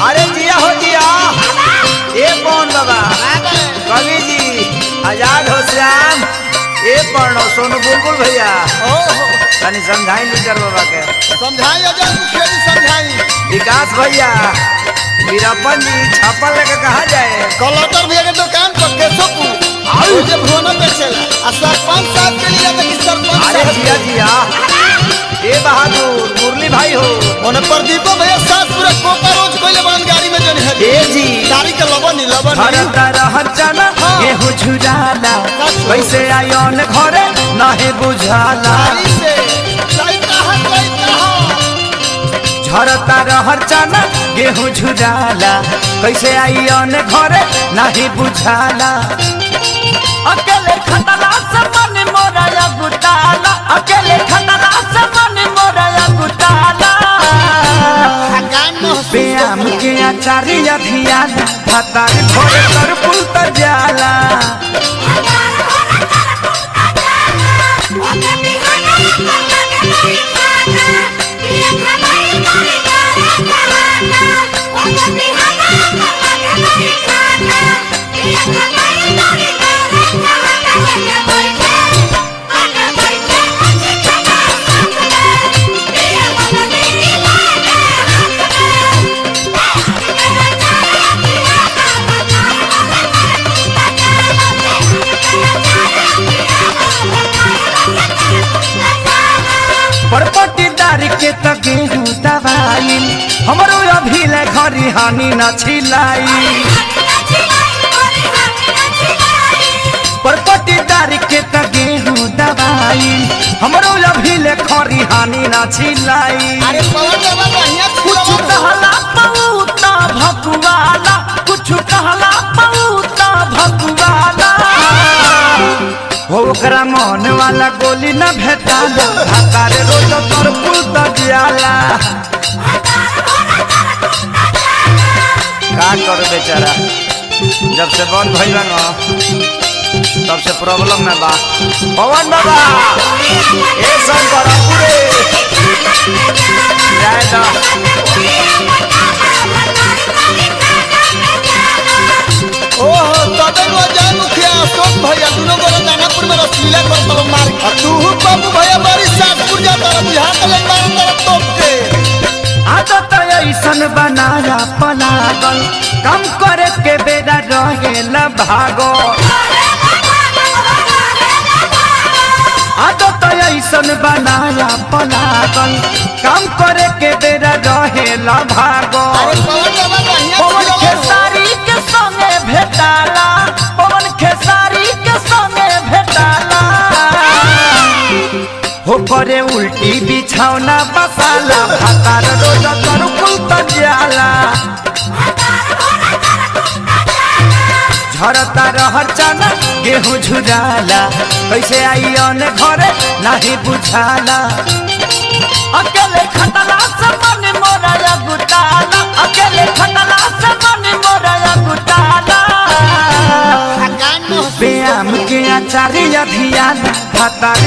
अरे जिया हो जिया ए कौन बाबा कवि जी आजाद हो श्याम ए पढ़ो सोनू बुलबुल भैया तनी समझाई लीडर बाबा के समझाई आजाद मुखिया जी समझाई विकास भैया वीरप्पन जी छापल लेके कहा जाए कलटर भैया के दुकान पर केशवपुर और जे भुवना पे चला आ सरपंच साहब के लिए देखी सरपंच अरे जिया जिया ए बहादुर मुरली भाई हो ओने प्रदीप भैया साथ पूरा कोका रोज कोइले बंद गाड़ी में जन है ए जी गाड़ी के लबन हरता रहत जाना गेहूं झुराला कैसे आयोन घरे नाहे बुझाला गाड़ी से झरता रहर जाना गेहूं झुराला कैसे आयोन घरे नाहे बुझाला अकेले खतरा से मन मोरा गुटाला अकेले खतरा से मन मोरा गुटाला प्याम के आचार्य धियाना भातार भोरे कर पुलत जाला परपटीदार के त गेहूं दवाई हमरो अभी ले घरी हानि न छिलाई परपटीदार के त गेहूं दवाई हमरो अभी ले खरी हानि न छिलाई अरे पवन बाबा बढ़िया कुछ कहला पऊता भकुआला कुछ कहला पऊता भकुआला हो ओकरा मन वाला गोली न भेटाला भातारे रोज तोर पुलत जियाला का करो बेचारा जब से बंद भइल न तब से प्रॉब्लम में बा पवन बाबा ए शंकर पूरे जय दा ओहो तबे नो जान मुखिया अशोक भैया दोनों गोरे दानापुर में रसीला कर तब मार और तू बाबू भैया बारी सातपुर जाता रह बुझा के ले मार तरफ तोप के आदत ऐसन बनाया पलागल कम करे के बेरा रहेला भागो आदत ऐसन बनाया पलागल कम करे के बेरा रहेला भागो अरे पवन बाबा बढ़िया पवन खेसारी के संगे भेटाला पवन खेसारी के संगे भेटाला हो करे उल्टी बिछौना बसाला भातार रोज कर पुलत जाला झरता रहर चना गेहूं झुराला कैसे आइयन घरे नाही बुझाला अकेले खतरा से मन मोरा गुटाला अकेले खतरा से मन मोरा गुटाला व्यायाम के आचार्य धियाना भातार